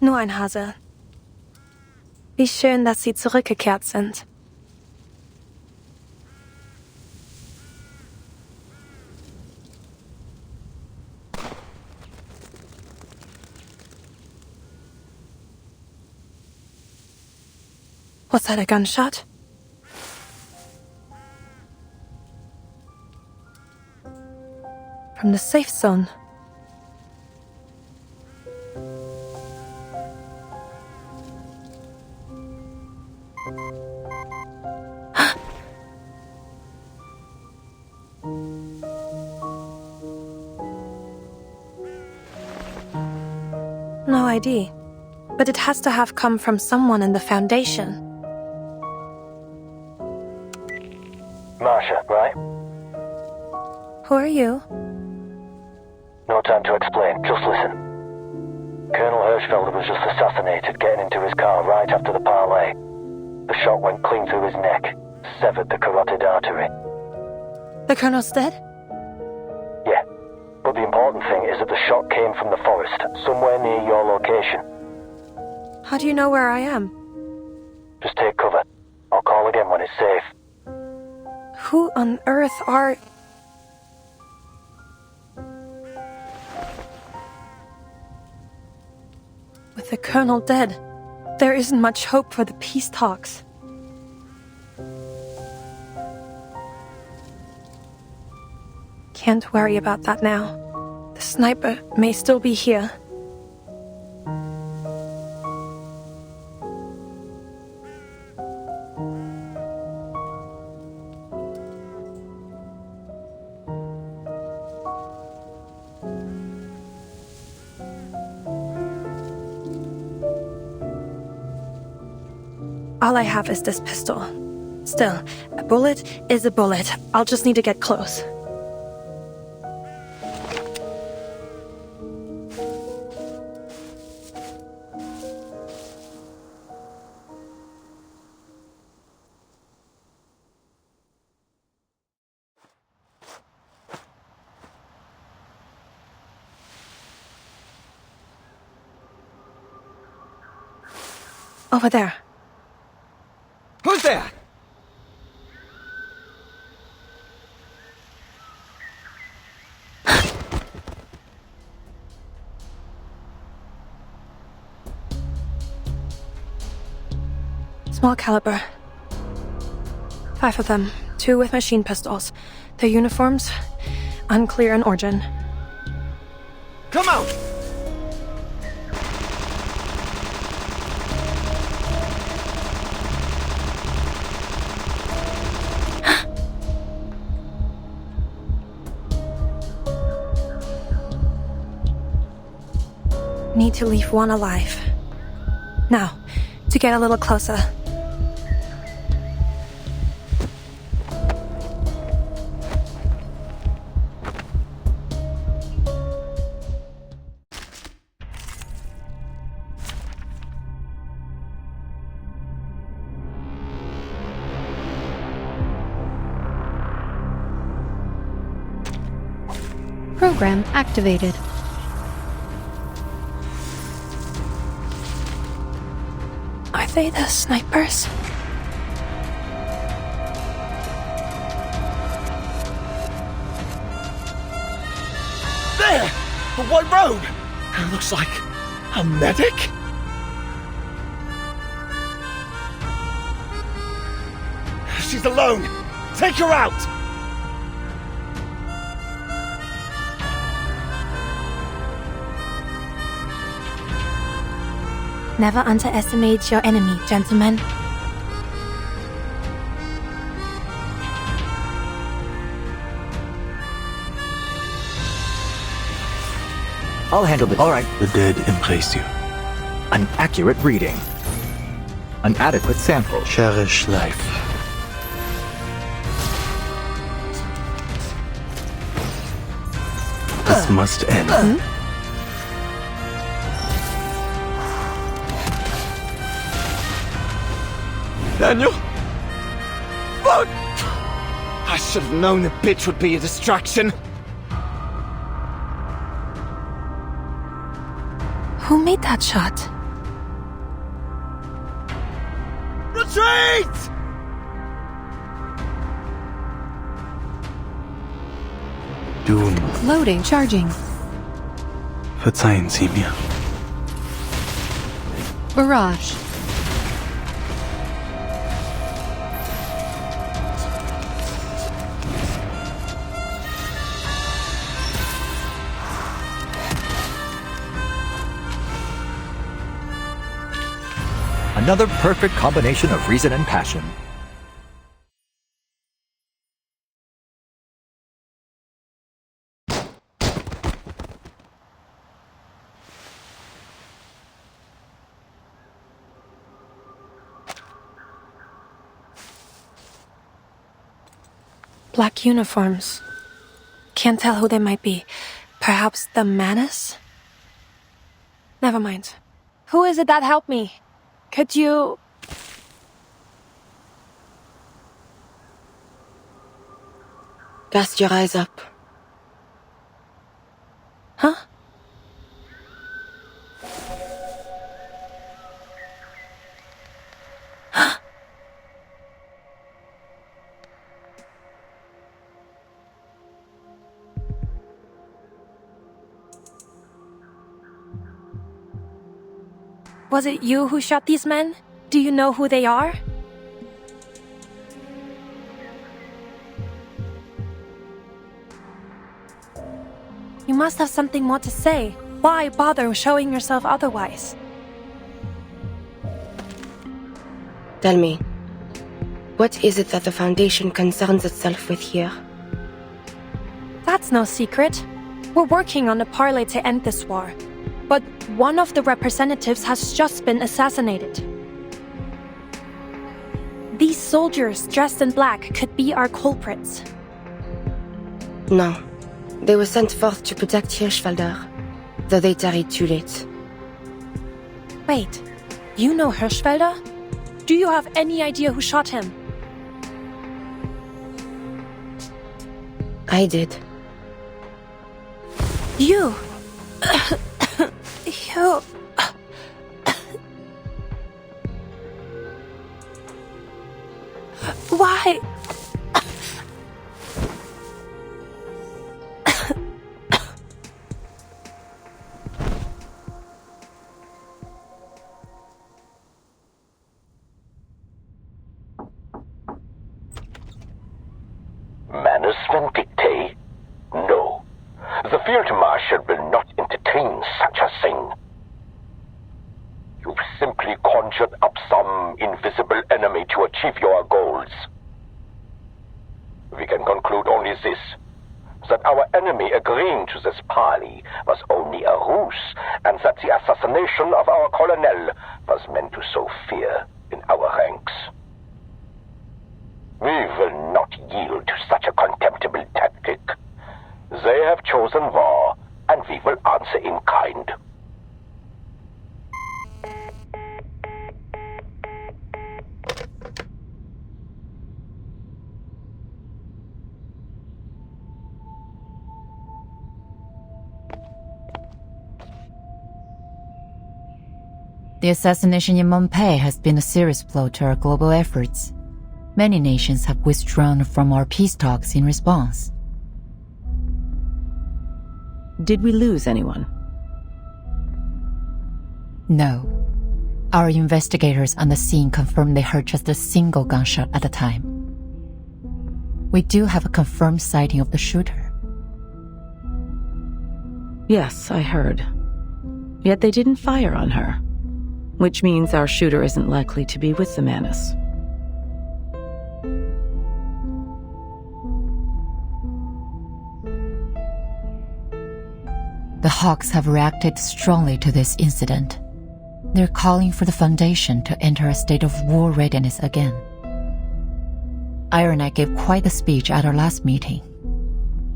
Nur ein Hase. Wie schön, dass Sie zurückgekehrt sind. Was that, a gunshot? From the safe zone. No ID. But it has to have come from someone in the Foundation. Marsha, right? Who are you? No time to explain, just listen. Colonel Hirschfelder was just assassinated getting into his car right after the parley. The shot went clean through his neck, severed the carotid artery. The Colonel's dead? Yeah, but the important thing is that the shot came from the forest, somewhere near your location. How do you know where I am? Just take cover. I'll call again when it's safe. Who on earth are... With the Colonel dead, there isn't much hope for the peace talks. Can't worry about that now. The sniper may still be here. All I have is this pistol. Still, a bullet is a bullet. I'll just need to get close. Over there. Who's there? Small caliber. 5 of them, 2 with machine pistols. Their uniforms, unclear in origin. Come out! Need to leave one alive. Now, to get a little closer. Program activated. Are they the snipers? There! A white robe! It looks like a medic? She's alone! Take her out! Never underestimate your enemy, gentlemen. I'll handle it. All right. The dead embrace you. An accurate reading. An adequate sample. Cherish life. This must end. Daniel? Fuck! I should have known the bitch would be a distraction. Who made that shot? Retreat! Doom. Loading. Charging. Verzeihen Sie mir. Barrage. Another perfect combination of reason and passion. Black uniforms. Can't tell who they might be. Perhaps the Manus? Never mind. Who is it that helped me? Could you... Cast your eyes up. Huh? Was it you who shot these men? Do you know who they are? You must have something more to say. Why bother showing yourself otherwise? Tell me, what is it that the Foundation concerns itself with here? That's no secret. We're working on a parley to end this war. But one of the representatives has just been assassinated. These soldiers dressed in black could be our culprits. No. They were sent forth to protect Hirschfelder, though they tarried too late. Wait, you know Hirschfelder? Do you have any idea who shot him? I did. You... you... Why? Manus Vindictae? No. The Field Marshal will not entertain such a thing. You've simply conjured up some invisible enemy to achieve your goals. We can conclude only this, that our enemy agreeing to this parley was only a ruse, and that the assassination of our colonel was meant to sow fear in our ranks. We will not yield to such a contemptible tactic. They have chosen war, and we will answer in kind. The assassination in Montpellier has been a serious blow to our global efforts. Many nations have withdrawn from our peace talks in response. Did we lose anyone? No. Our investigators on the scene confirmed they heard just a single gunshot at the time. We do have a confirmed sighting of the shooter. Yes, I heard. Yet they didn't fire on her, which means our shooter isn't likely to be with the Manus. The Hawks have reacted strongly to this incident. They're calling for the Foundation to enter a state of war readiness again. Iron Knight gave quite a speech at our last meeting.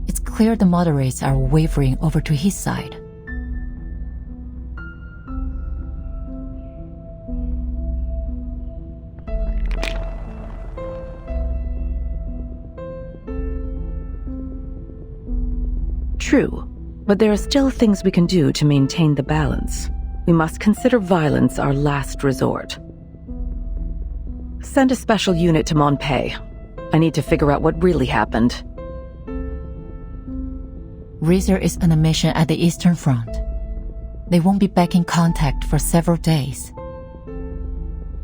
It's clear the moderates are wavering over to his side. True, but there are still things we can do to maintain the balance. We must consider violence our last resort. Send a special unit to Monpei. I need to figure out what really happened. Razor is on a mission at the Eastern Front. They won't be back in contact for several days.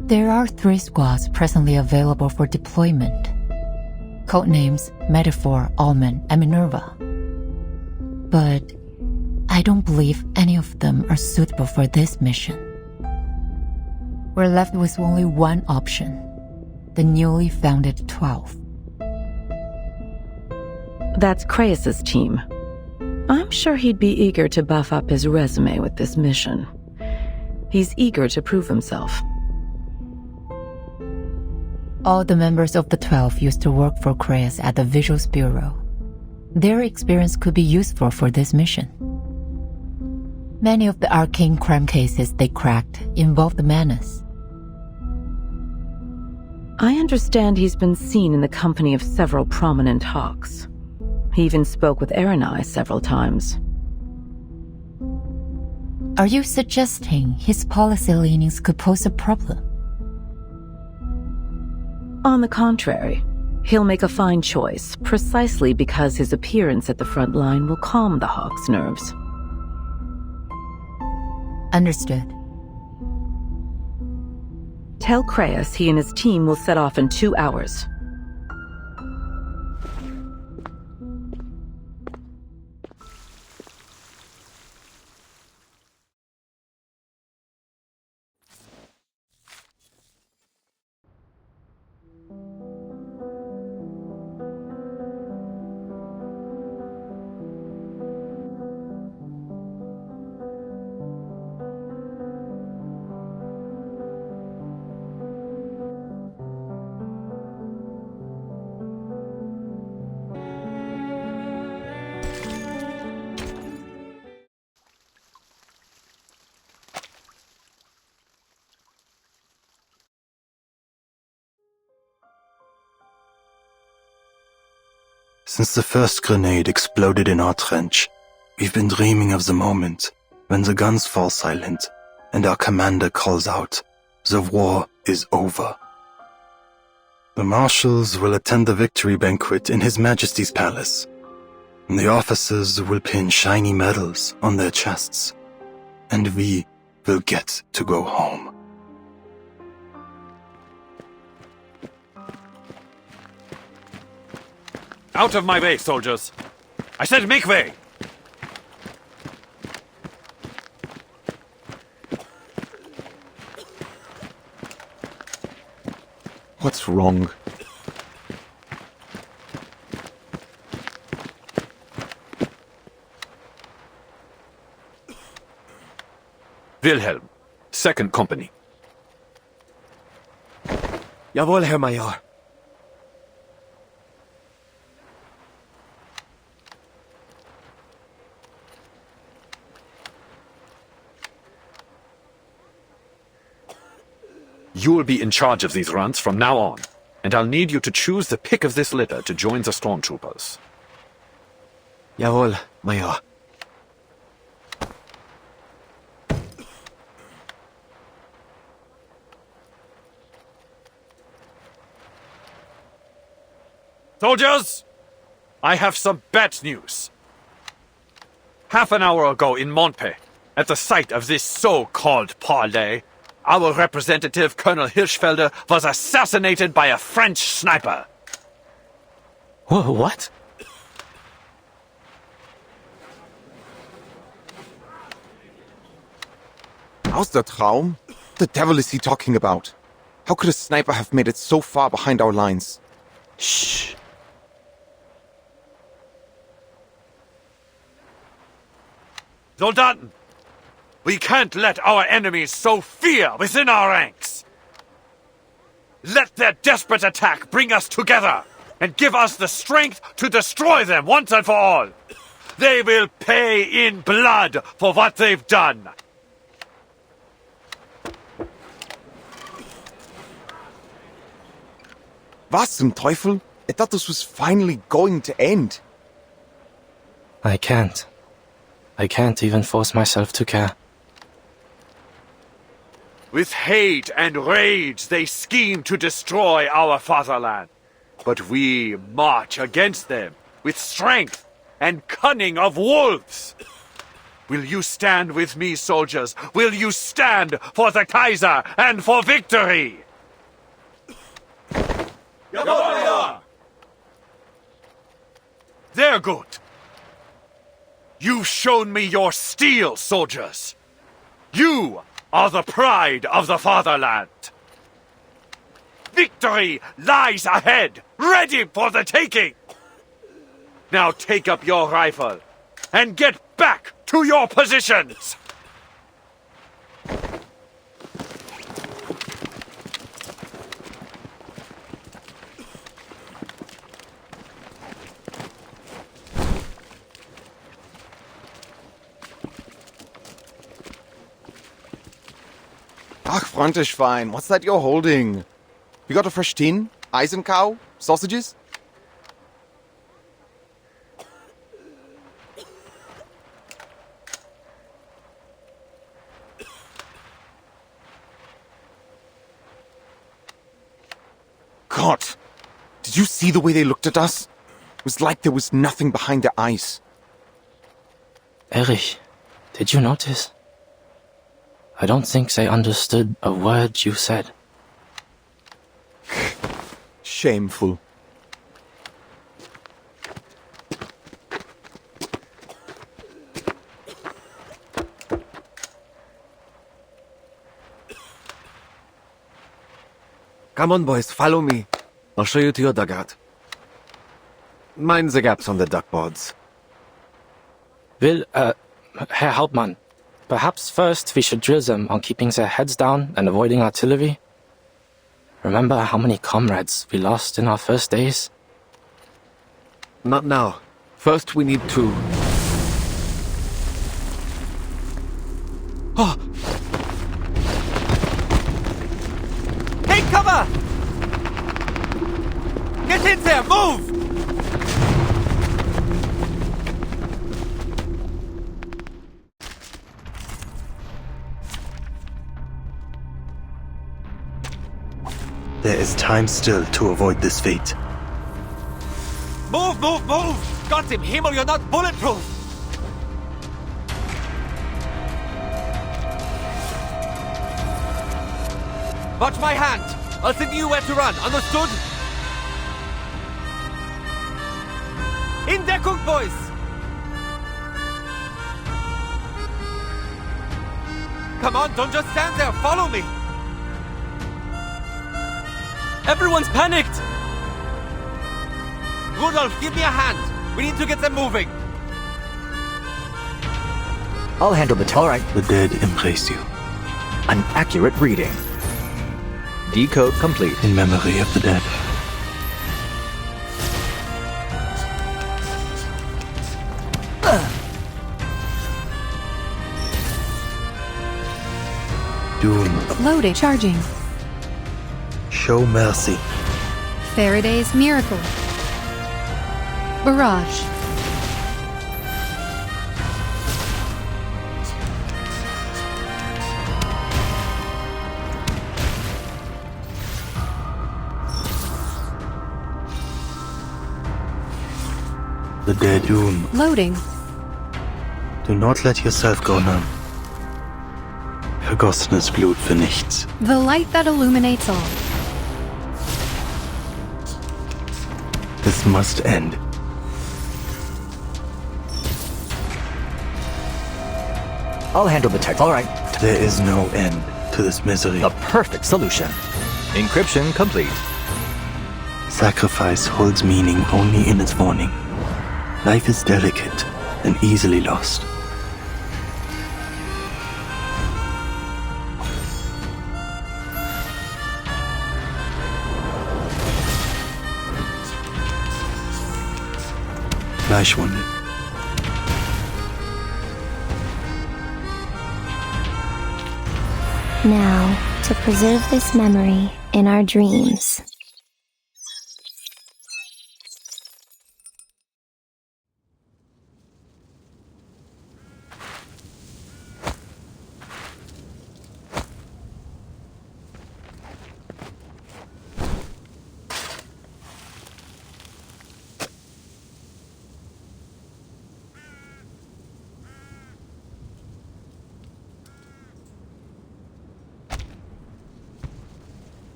There are 3 squads presently available for deployment. Codenames Metaphor, Almond, and Minerva. But I don't believe any of them are suitable for this mission. We're left with only one option. The newly founded 12. That's Craeus's team. I'm sure he'd be eager to buff up his resume with this mission. He's eager to prove himself. All the members of the 12 used to work for Craeus at the Visuals Bureau. Their experience could be useful for this mission. Many of the arcane crime cases they cracked involved the Manus. I understand he's been seen in the company of several prominent hawks. He even spoke with Erinai several times. Are you suggesting his policy leanings could pose a problem? On the contrary, he'll make a fine choice precisely because his appearance at the front line will calm the hawk's nerves. Understood. Tell Craeus he and his team will set off in 2 hours. Since the first grenade exploded in our trench, we've been dreaming of the moment when the guns fall silent and our commander calls out, "The war is over." The marshals will attend the victory banquet in His Majesty's palace. And the officers will pin shiny medals on their chests. And we will get to go home. Out of my way, soldiers! I said make way! What's wrong? Wilhelm, 2nd Company. Jawohl, Herr Major. You will be in charge of these runs from now on, and I'll need you to choose the pick of this litter to join the stormtroopers. Jawohl, Major. Soldiers! I have some bad news. Half an hour ago in Monpei, at the site of this so-called parley, our representative, Colonel Hirschfelder, was assassinated by a French sniper. What? How's the Traum? The devil is he talking about? How could a sniper have made it so far behind our lines? Shh. Soldaten! We can't let our enemies sow fear within our ranks! Let their desperate attack bring us together and give us the strength to destroy them once and for all! They will pay in blood for what they've done! Was zum Teufel? I thought this was finally going to end. I can't. I can't even force myself to care. With hate and rage, they scheme to destroy our fatherland. But we march against them with strength and cunning of wolves. Will you stand with me, soldiers? Will you stand for the Kaiser and for victory? Jawohl, Major! They're good. You've shown me your steel, soldiers. You are the pride of the fatherland. Victory lies ahead, ready for the taking. Now take up your rifle and get back to your positions. Ach, Frontischwein, what's that you're holding? You got a fresh tin? Eisencow? Sausages? God! Did you see the way they looked at us? It was like there was nothing behind their eyes. Erich, did you notice? I don't think they understood a word you said. Shameful. Come on, boys, follow me. I'll show you to your dugout. Mind the gaps on the duckboards. Herr Hauptmann, perhaps first we should drill them on keeping their heads down and avoiding artillery. Remember how many comrades we lost in our first days? Not now. First we need to... Oh! Take cover! Get in there! Move! There is time still to avoid this fate. Move, move, move! Gott im Himmel, you're not bulletproof! Watch my hand! I'll send you where to run, understood? In Deckung, boys! Come on, don't just stand there, follow me! Everyone's panicked! Rudolf, give me a hand! We need to get them moving! I'll handle the all right. The dead embrace you. An accurate reading. Decode complete. In memory of the dead. Doom. Loading. Charging. Show mercy. Faraday's Miracle. Barrage. The dead. Doom. Loading. Do not let yourself go numb. Vergossenes Blut für nichts. The light that illuminates all. This must end. I'll handle the tech. All right. There is no end to this misery. The perfect solution. Encryption complete. Sacrifice holds meaning only in its warning. Life is delicate and easily lost. Fleischwunde. Now, to preserve this memory in our dreams.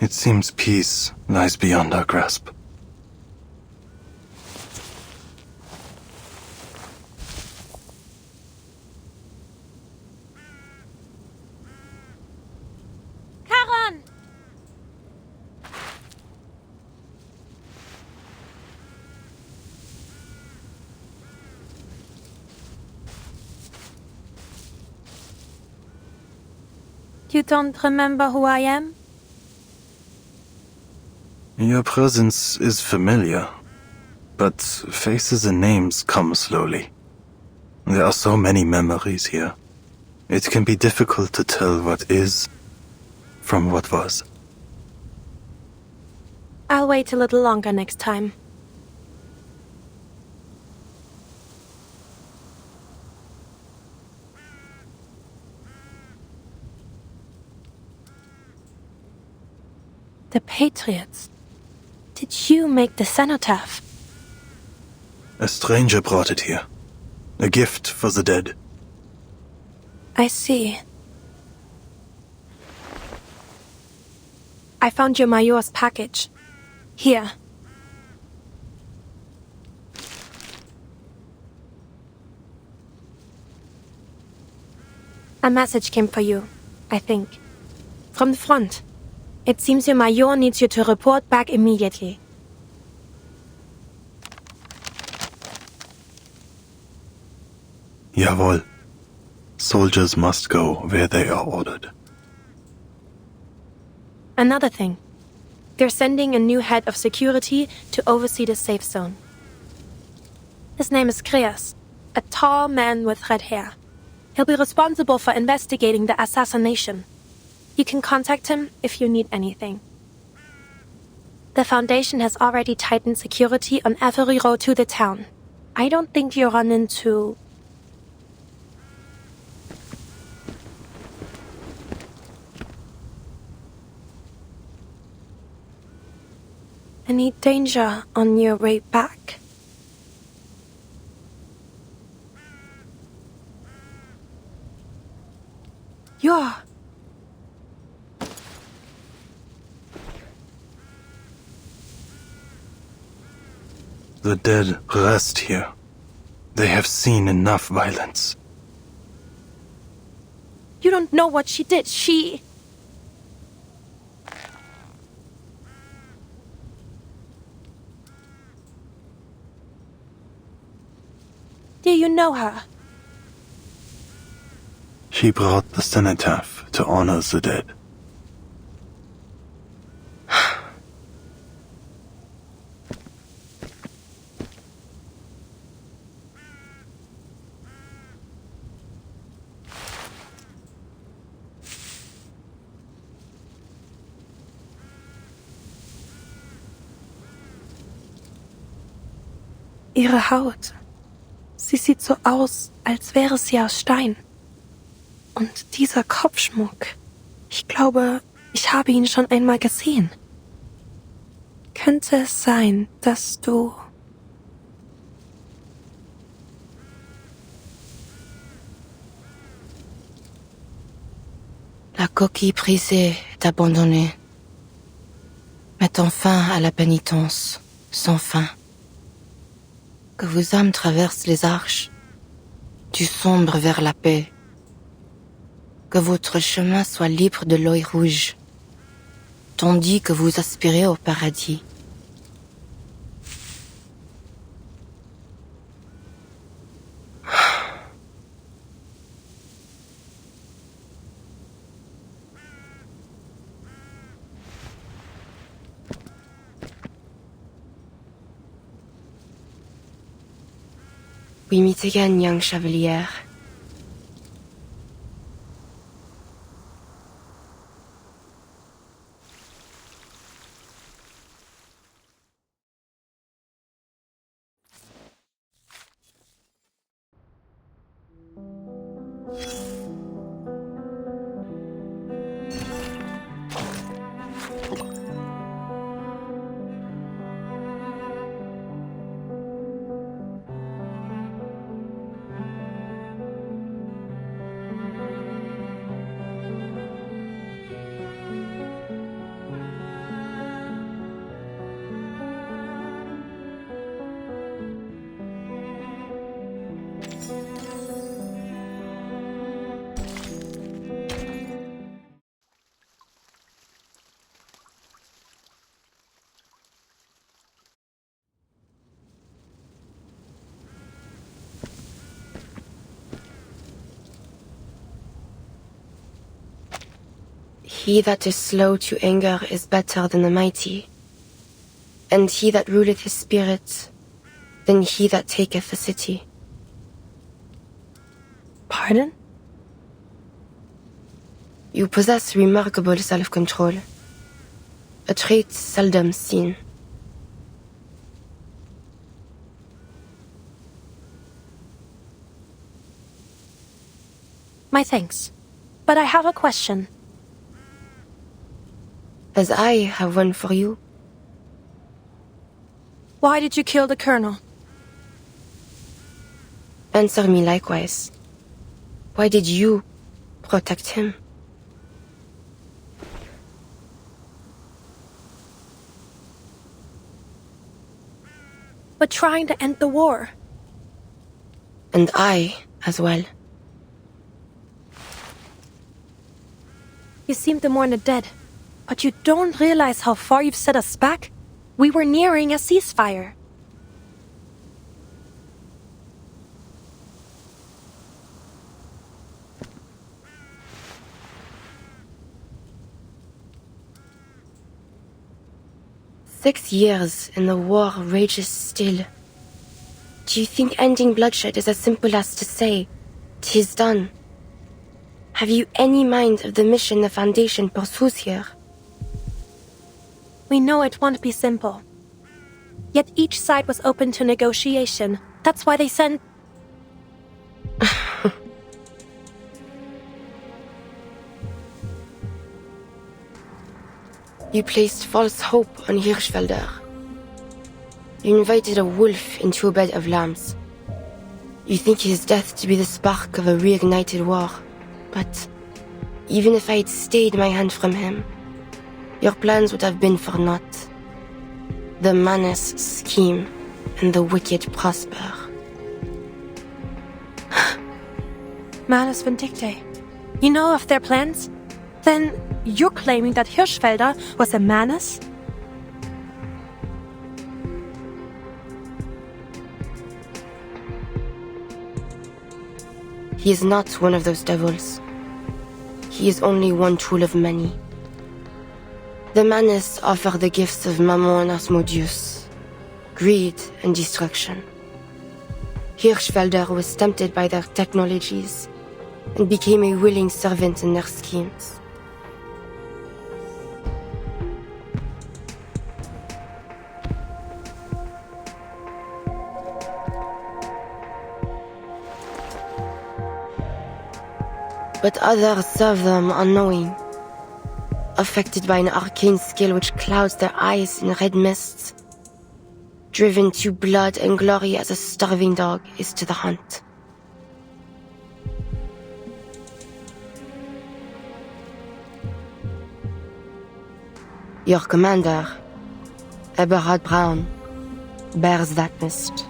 It seems peace lies beyond our grasp. Charon! You don't remember who I am? Your presence is familiar, but faces and names come slowly. There are so many memories here. It can be difficult to tell what is from what was. I'll wait a little longer next time. The Patriots. Did you make the cenotaph? A stranger brought it here. A gift for the dead. I see. I found your Major's package. Here. A message came for you, I think. From the front. It seems your Major needs you to report back immediately. Jawohl. Soldiers must go where they are ordered. Another thing. They're sending a new head of security to oversee the safe zone. His name is Kreas, a tall man with red hair. He'll be responsible for investigating the assassination. You can contact him if you need anything. The Foundation has already tightened security on every road to the town. I don't think you'll run into... any danger on your way back. You're... The dead rest here. They have seen enough violence. You don't know what she did. She... Do you know her? She brought the cenotaph to honor the dead. Ihre Haut. Sie sieht so aus, als wäre sie aus Stein. Und dieser Kopfschmuck. Ich glaube, ich habe ihn schon einmal gesehen. Könnte es sein, dass du... La coquille brisée est abandonnée, mettant fin à la pénitence, sans fin. Que vos âmes traversent les arches, du sombre vers la paix. Que votre chemin soit libre de l'œil rouge, tandis que vous aspirez au paradis. We meet again, young chevalier. He that is slow to anger is better than the mighty, and he that ruleth his spirit than he that taketh a city. Pardon? You possess remarkable self-control, a trait seldom seen. My thanks. But I have a question. As I have one for you. Why did you kill the Colonel? Answer me likewise. Why did you protect him? But trying to end the war. And I as well. You seem to mourn the dead, but you don't realize how far you've set us back? We were nearing a ceasefire. "6 years and the war rages still. Do you think ending bloodshed is as simple as to say, 'tis done? Have you any mind of the mission the Foundation pursues here? We know it won't be simple. Yet each side was open to negotiation. That's why they sent... You placed false hope on Hirschfelder. You invited a wolf into a bed of lambs. You think his death to be the spark of a reignited war. But even if I had stayed my hand from him, your plans would have been for naught. The Manus scheme and the wicked prosper. Manus Vindicte. You know of their plans? Then you're claiming that Hirschfelder was a Manus? He is not one of those devils. He is only one tool of many. The Manus offer the gifts of Mammon and Asmodeus, greed and destruction. Hirschfelder was tempted by their technologies and became a willing servant in their schemes. But others serve them unknowing, affected by an arcane skill which clouds their eyes in red mists, driven to blood and glory as a starving dog is to the hunt. Your commander, Eberhard Braun, bears that mist.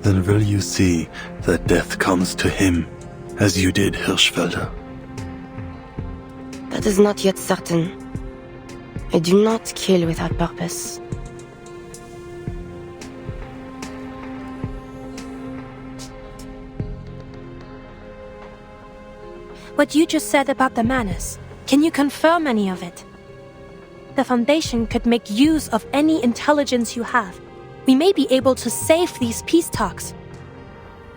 Then will you see that death comes to him, as you did Hirschfelder? That is not yet certain. I do not kill without purpose. What you just said about the Manus, can you confirm any of it? The Foundation could make use of any intelligence you have. We may be able to save these peace talks.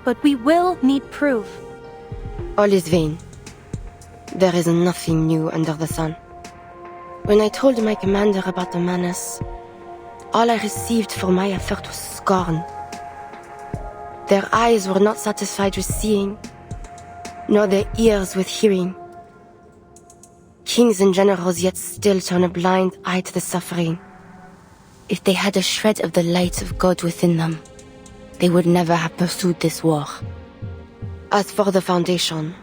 But we will need proof. All is vain. There is nothing new under the sun. When I told my commander about the Manus, all I received for my effort was scorn. Their eyes were not satisfied with seeing, nor their ears with hearing. Kings and generals yet still turn a blind eye to the suffering. If they had a shred of the light of God within them, they would never have pursued this war. As for the Foundation,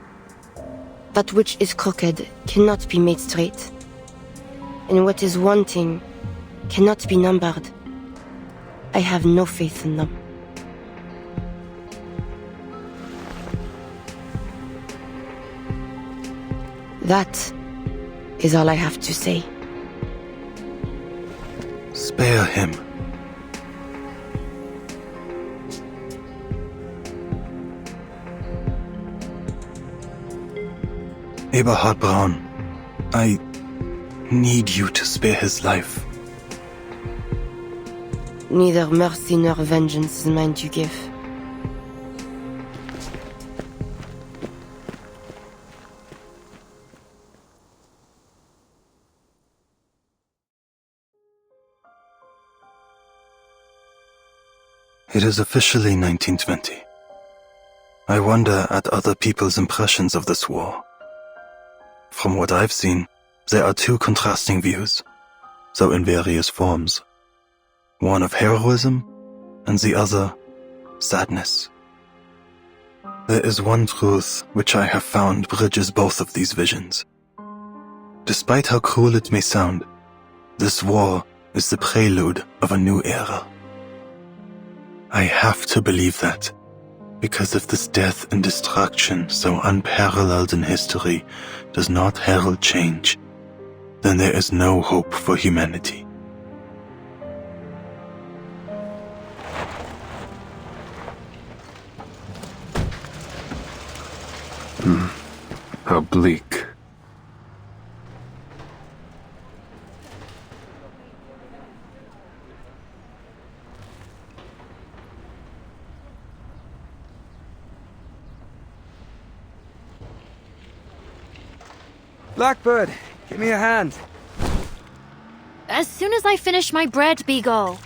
that which is crooked cannot be made straight, and what is wanting cannot be numbered. I have no faith in them. That is all I have to say. Spare him. Eberhard Braun, I need you to spare his life. Neither mercy nor vengeance is mine to give. It is officially 1920. I wonder at other people's impressions of this war. From what I've seen, there are two contrasting views, though in various forms. One of heroism, and the other, sadness. There is one truth which I have found bridges both of these visions. Despite how cruel it may sound, this war is the prelude of a new era. I have to believe that, because if this death and destruction so unparalleled in history does not herald change, then there is no hope for humanity. How bleak. Blackbird, give me a hand. As soon as I finish my bread, Beagle.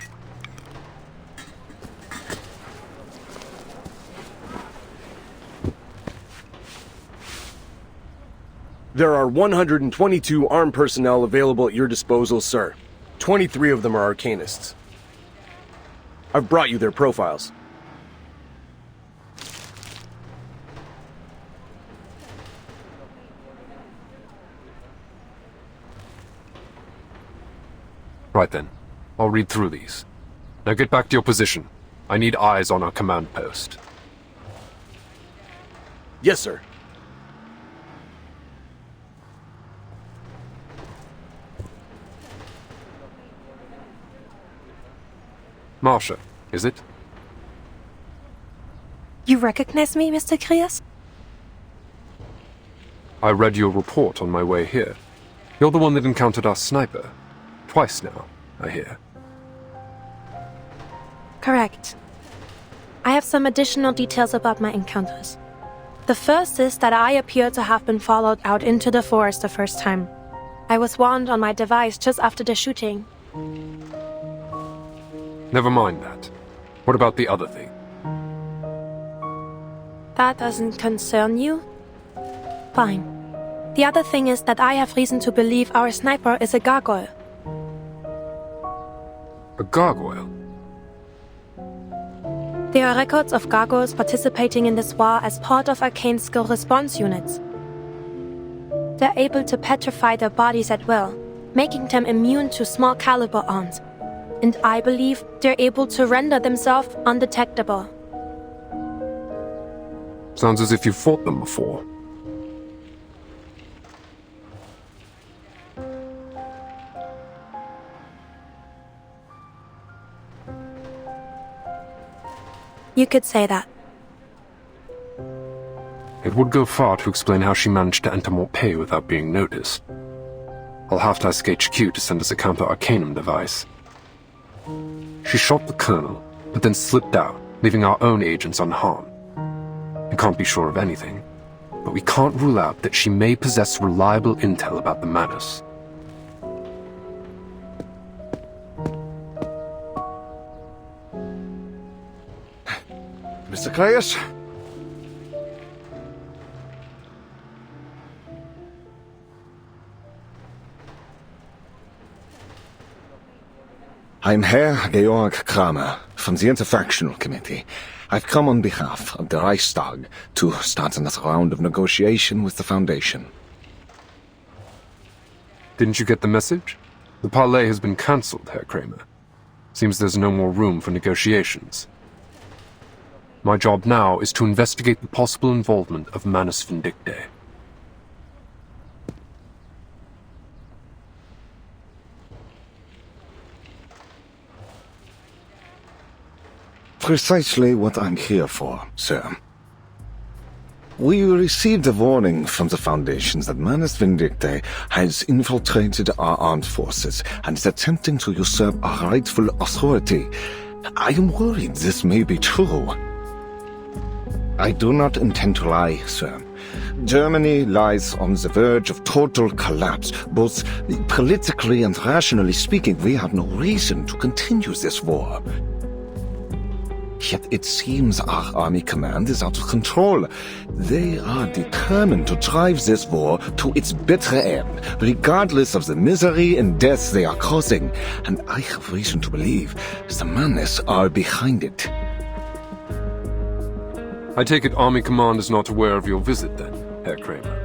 There are 122 armed personnel available at your disposal, sir. 23 of them are Arcanists. I've brought you their profiles. Right then. I'll read through these. Now get back to your position. I need eyes on our command post. Yes, sir. Marsha, is it? You recognize me, Mr. Krias? I read your report on my way here. You're the one that encountered our sniper. Twice now, I hear. Correct. I have some additional details about my encounters. The first is that I appear to have been followed out into the forest the first time. I was warned on my device just after the shooting. Never mind that. What about the other thing? That doesn't concern you? Fine. The other thing is that I have reason to believe our sniper is a gargoyle. A gargoyle? There are records of gargoyles participating in this war as part of arcane skill response units. They're able to petrify their bodies at will, making them immune to small caliber arms. And I believe they're able to render themselves undetectable. Sounds as if you've fought them before. You could say that. It would go far to explain how she managed to enter Morpay without being noticed. I'll have to ask HQ to send us a counter-arcanum device. She shot the Colonel, but then slipped out, leaving our own agents unharmed. We can't be sure of anything, but we can't rule out that she may possess reliable intel about the Manus. Mr. Krias? I'm Herr Georg Kramer from the Interfactional Committee. I've come on behalf of the Reichstag to start another round of negotiation with the Foundation. Didn't you get the message? The parley has been cancelled, Herr Kramer. Seems there's no more room for negotiations. My job now is to investigate the possible involvement of Manus Vindictae. precisely what I'm here for, sir. We received a warning from the Foundations that Manus Vindictae has infiltrated our armed forces and is attempting to usurp our rightful authority. I am worried this may be true. I do not intend to lie, sir. Germany lies on the verge of total collapse. Both politically and rationally speaking, we have no reason to continue this war. Yet it seems our army command is out of control. They are determined to drive this war to its bitter end, regardless of the misery and death they are causing. And I have reason to believe the Manus are behind it. I take it Army Command is not aware of your visit then, Herr Kramer.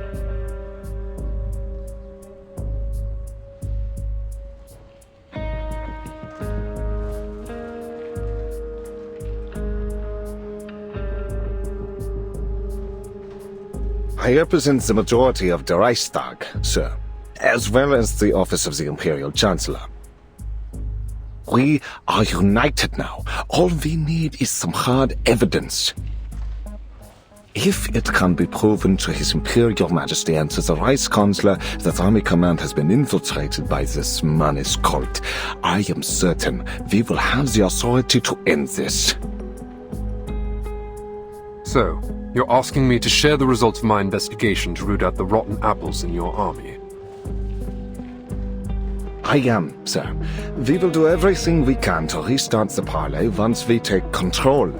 I represent the majority of the Reichstag, sir, as well as the office of the Imperial Chancellor. We are united now. All we need is some hard evidence. If it can be proven to His Imperial Majesty and to the Reichskanzler that Army Command has been infiltrated by this Manus cult, I am certain we will have the authority to end this. So, you're asking me to share the results of my investigation to root out the rotten apples in your army? I am, sir. We will do everything we can to restart the parley once we take control.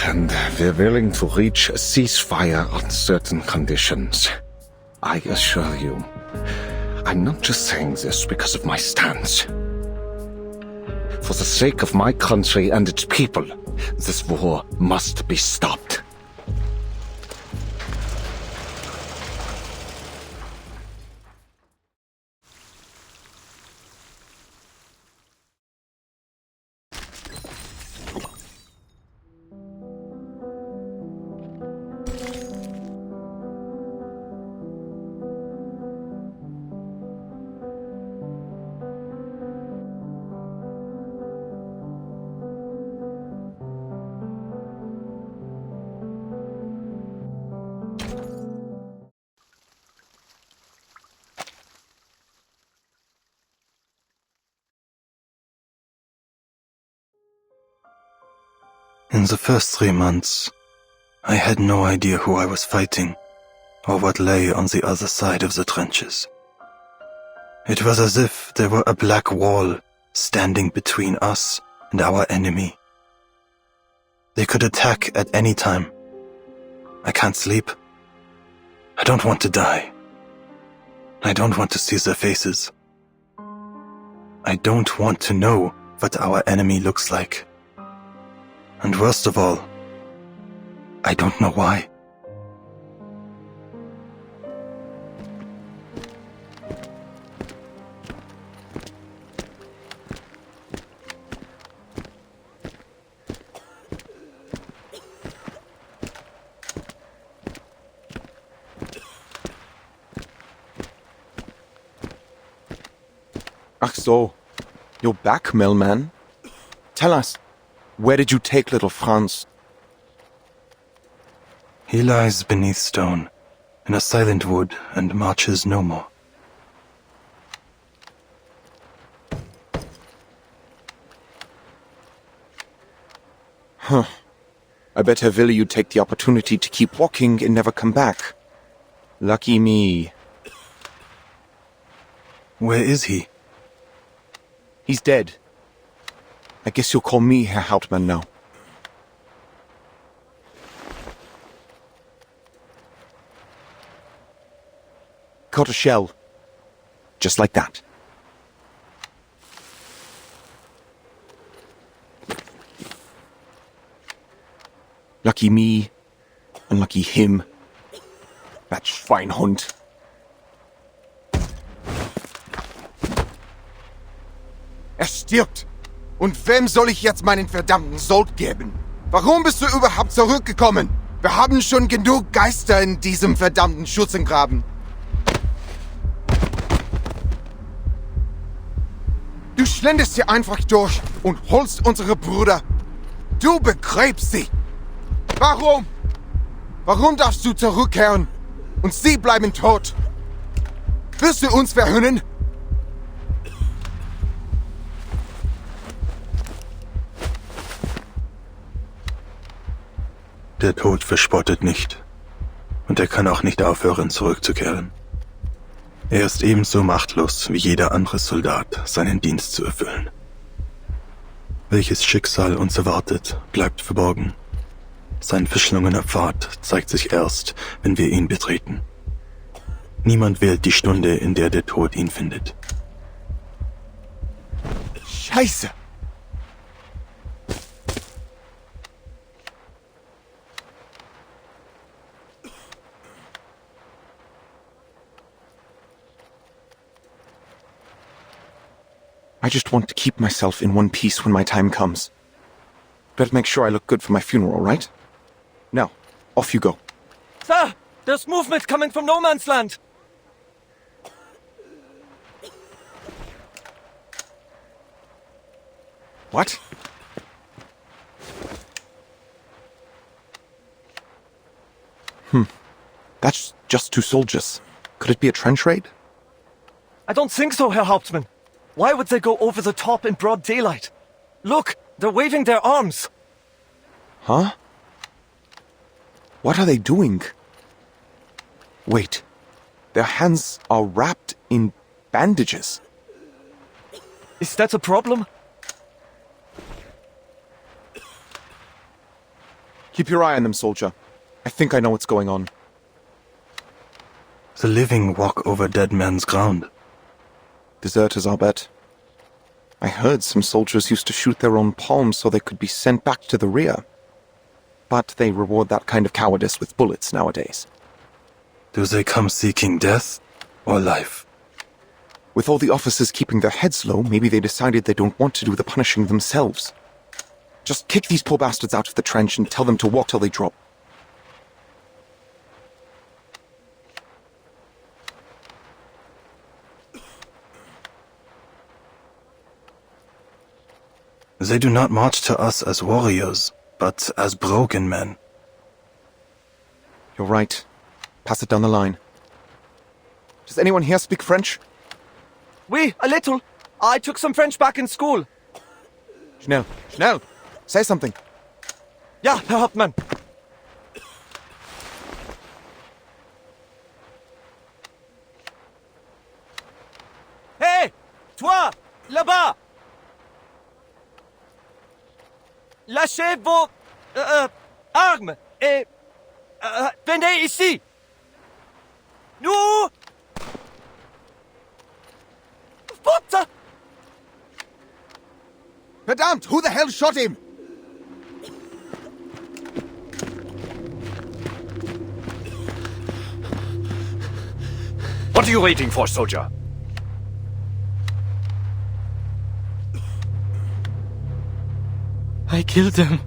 And we're willing to reach a ceasefire on certain conditions. I assure you, I'm not just saying this because of my stance. For the sake of my country and its people, this war must be stopped. In the first 3 months, I had no idea who I was fighting, or what lay on the other side of the trenches. It was as if there were a black wall standing between us and our enemy. They could attack at any time. I can't sleep. I don't want to die. I don't want to see their faces. I don't want to know what our enemy looks like. And worst of all, I don't know why. Ach so, you're back, Millman. Tell us, where did you take little Franz? He lies beneath stone, in a silent wood, and marches no more. Huh. I bet Herr Wille you'd take the opportunity to keep walking and never come back. Lucky me. Where is he? He's dead. I guess you'll call me Herr Hauptmann now. Caught a shell. Just like that. Lucky me. Unlucky him. That Schweinhund. Er stirbt. Und wem soll ich jetzt meinen verdammten Sold geben? Warum bist du überhaupt zurückgekommen? Wir haben schon genug Geister in diesem verdammten Schützengraben. Du schlenderst hier einfach durch und holst unsere Brüder. Du begräbst sie. Warum? Warum darfst du zurückkehren und sie bleiben tot? Willst du uns verhöhnen? Der Tod verspottet nicht. Und er kann auch nicht aufhören, zurückzukehren. Er ist ebenso machtlos wie jeder andere Soldat, seinen Dienst zu erfüllen. Welches Schicksal uns erwartet, bleibt verborgen. Sein verschlungener Pfad zeigt sich erst, wenn wir ihn betreten. Niemand wählt die Stunde, in der der Tod ihn findet. Scheiße! I just want to keep myself in one piece when my time comes. Better make sure I look good for my funeral, right? Now, off you go. Sir, there's movement coming from No Man's Land. What? That's just 2 soldiers. Could it be a trench raid? I don't think so, Herr Hauptmann. Why would they go over the top in broad daylight? Look, they're waving their arms. Huh? What are they doing? Wait. Their hands are wrapped in bandages. Is that a problem? Keep your eye on them, soldier. I think I know what's going on. The living walk over dead men's ground. Deserters, I'll bet. I heard some soldiers used to shoot their own palms so they could be sent back to the rear. But they reward that kind of cowardice with bullets nowadays. Do they come seeking death or life? With all the officers keeping their heads low, maybe they decided they don't want to do the punishing themselves. Just kick these poor bastards out of the trench and tell them to walk till they drop. They do not march to us as warriors, but as broken men. You're right. Pass it down the line. Does anyone here speak French? Oui, a little. I took some French back in school. Schnell, schnell! Say something. Ja, Herr Hauptmann. Hey! Toi! Là-bas! Lâchez vos armes et venez ici. Nous. What? Verdammt! Who the hell shot him? What are you waiting for, soldier? I killed him.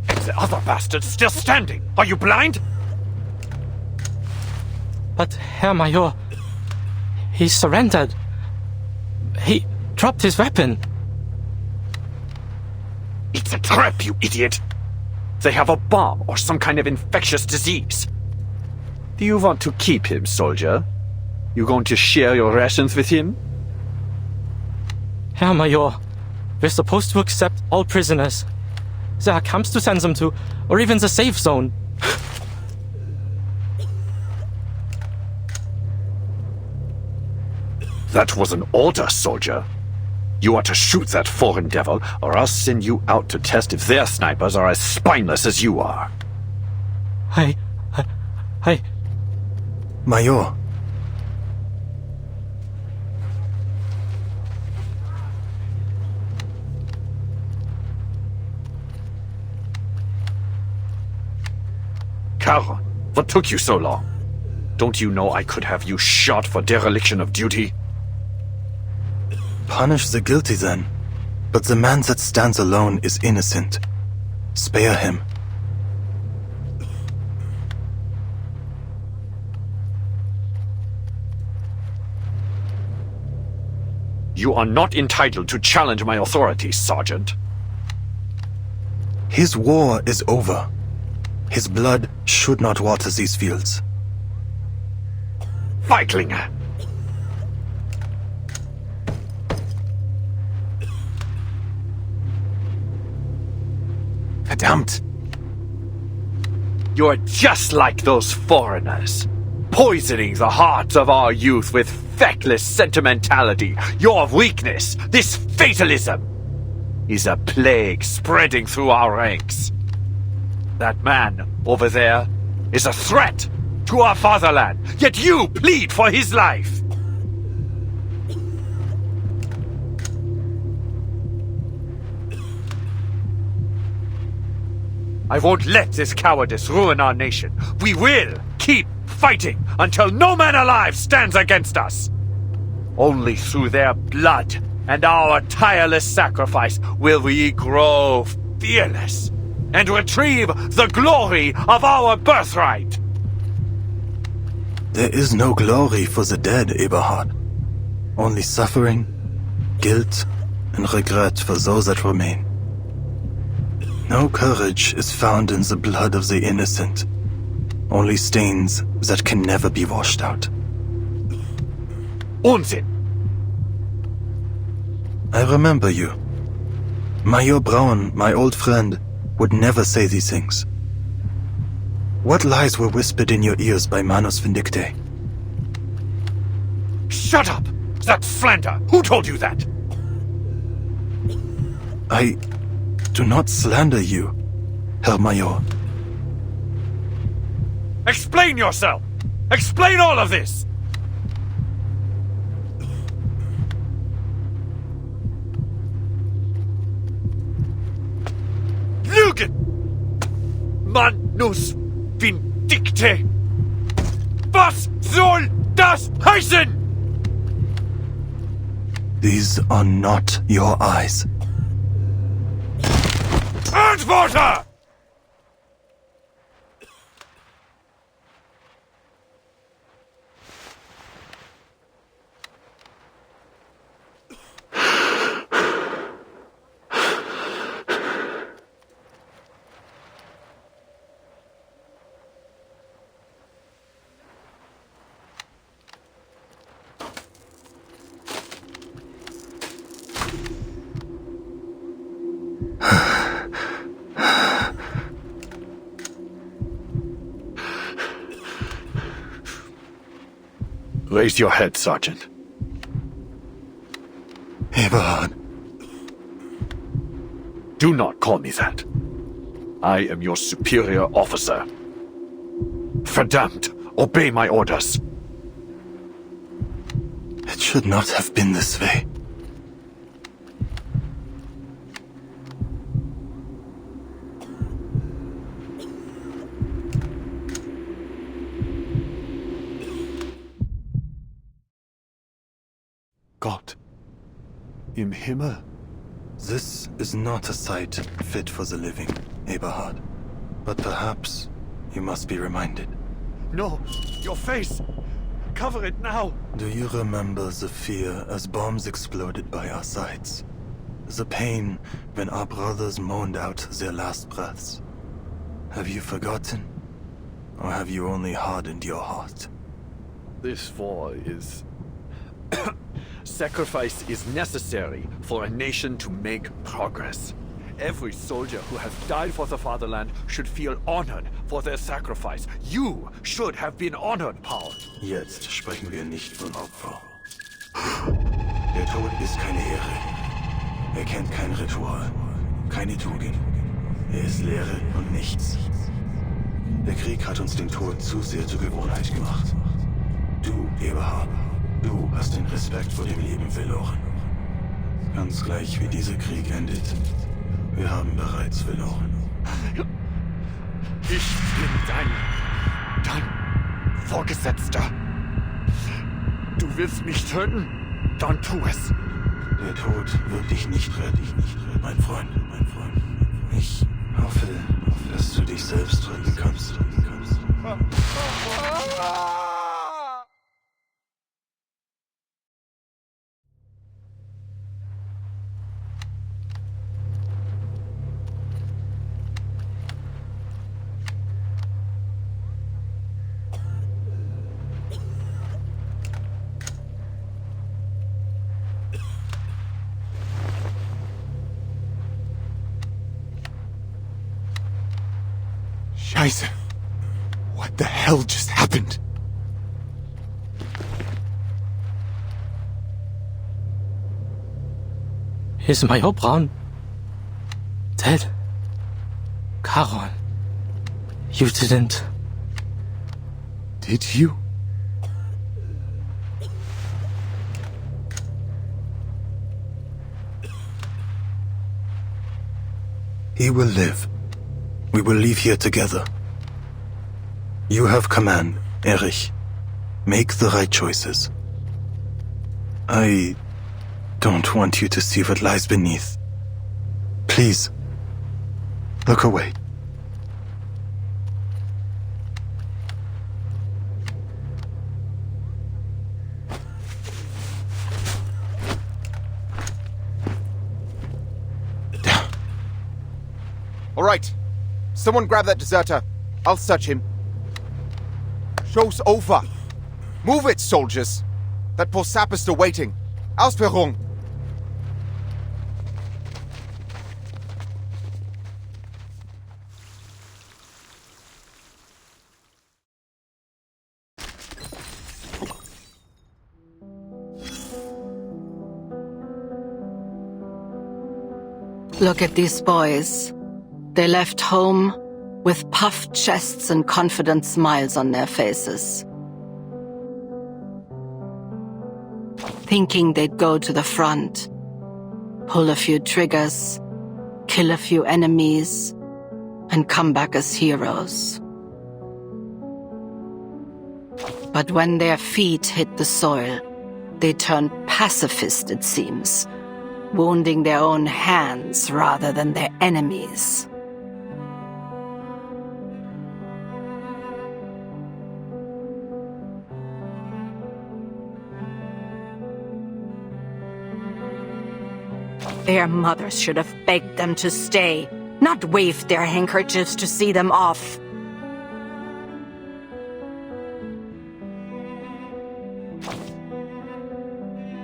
And the other bastard's still standing. Are you blind? But, Herr Major, he surrendered. He dropped his weapon. It's a trap, you idiot! They have a bomb or some kind of infectious disease. Do you want to keep him, soldier? You going to share your rations with him? Herr Major, we're supposed to accept all prisoners. There are camps to send them to, or even the safe zone. That was an order, soldier. You are to shoot that foreign devil, or I'll send you out to test if their snipers are as spineless as you are. I... Major. Caron, What took you so long? Don't you know I could have you shot for dereliction of duty? Punish the guilty then. But the man that stands alone is innocent. Spare him. You are not entitled to challenge my authority, Sergeant. His war is over. His blood should not water these fields. Feiglinge! Verdammt! You're just like those foreigners, poisoning the hearts of our youth with feckless sentimentality. Your weakness, this fatalism, is a plague spreading through our ranks. That man over there is a threat to our fatherland, yet you plead for his life. I won't let this cowardice ruin our nation. We will keep fighting until no man alive stands against us. Only through their blood and our tireless sacrifice will we grow fearless and retrieve the glory of our birthright. There is no glory for the dead, Eberhard. Only suffering, guilt, and regret for those that remain. No courage is found in the blood of the innocent. Only stains that can never be washed out. Unsinn! I remember you. Major Braun, my old friend, would never say these things. What lies were whispered in your ears by Manus Vindictae? Shut up! That slander! Who told you that? I do not slander you, Herr Major. Explain yourself! Explain all of this! Lügen! Manus Vindictae! Was soll das heißen? These are not your eyes. Antworte! Raise your head, Sergeant. Eberhard. Do not call me that. I am your superior officer. Verdammt! Obey my orders. It should not have been this way. Gott im Himmel. This is not a sight fit for the living, Eberhard. But perhaps you must be reminded. No, your face. Cover it now. Do you remember the fear as bombs exploded by our sides? The pain when our brothers moaned out their last breaths? Have you forgotten? Or have you only hardened your heart? This war is... Sacrifice is necessary for a nation to make progress. Every soldier who has died for the fatherland should feel honored for their sacrifice. You should have been honored, Paul. Jetzt sprechen wir nicht von Opfer. Der Tod ist keine Ehre. Er kennt kein Ritual, keine Tugend. Er ist Leere und nichts. Der Krieg hat uns den Tod zu sehr zur Gewohnheit gemacht. Du, Eberhard, du hast den Respekt vor dem Leben verloren. Ganz gleich wie dieser Krieg endet. Wir haben bereits verloren. Ich bin dein Dein Vorgesetzter. Du willst mich töten? Dann tu es. Der Tod wird dich nicht retten, mein Freund. Ich hoffe, dass du dich selbst retten kannst. Scheiße. What the hell just happened? Is Major Braun dead? Carol, you didn't... Did you? He will live. We will leave here together. You have command, Erich. Make the right choices. I don't want you to see what lies beneath. Please, look away. All right. Someone grab that deserter. I'll search him. Show's over. Move it, soldiers. That poor sap is still waiting. Ausführung. Look at these boys. They left home with puffed chests and confident smiles on their faces. Thinking they'd go to the front, pull a few triggers, kill a few enemies, and come back as heroes. But when their feet hit the soil, they turned pacifist, it seems, wounding their own hands rather than their enemies. Their mothers should have begged them to stay, not waved their handkerchiefs to see them off.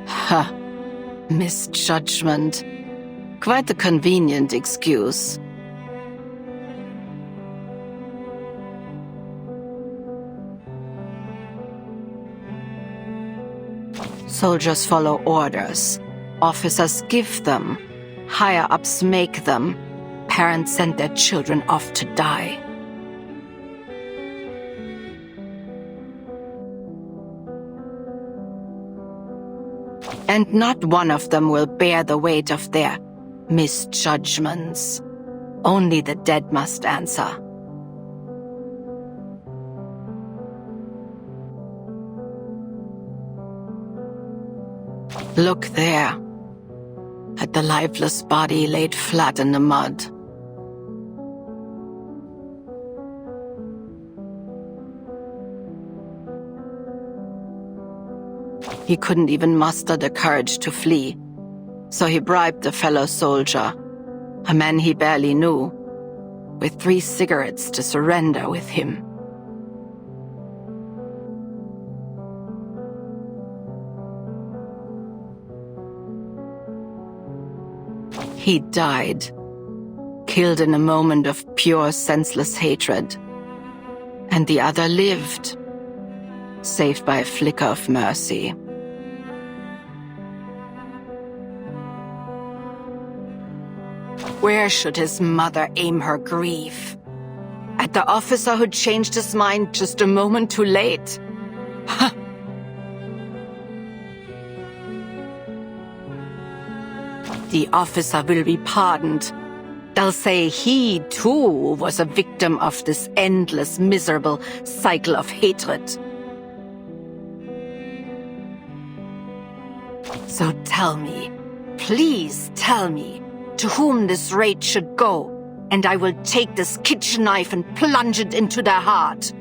Ha! Misjudgment. Quite a convenient excuse. Soldiers follow orders. Officers give them. Higher-ups make them. Parents send their children off to die. And not one of them will bear the weight of their misjudgments. Only the dead must answer. Look there, at the lifeless body laid flat in the mud. He couldn't even muster the courage to flee, so he bribed a fellow soldier, a man he barely knew, with 3 cigarettes to surrender with him. He died, killed in a moment of pure, senseless hatred. And the other lived, saved by a flicker of mercy. Where should his mother aim her grief? At the officer who changed his mind just a moment too late? Ha! The officer will be pardoned. They'll say he, too, was a victim of this endless, miserable cycle of hatred. So tell me, please tell me, to whom this rate should go, and I will take this kitchen knife and plunge it into their heart.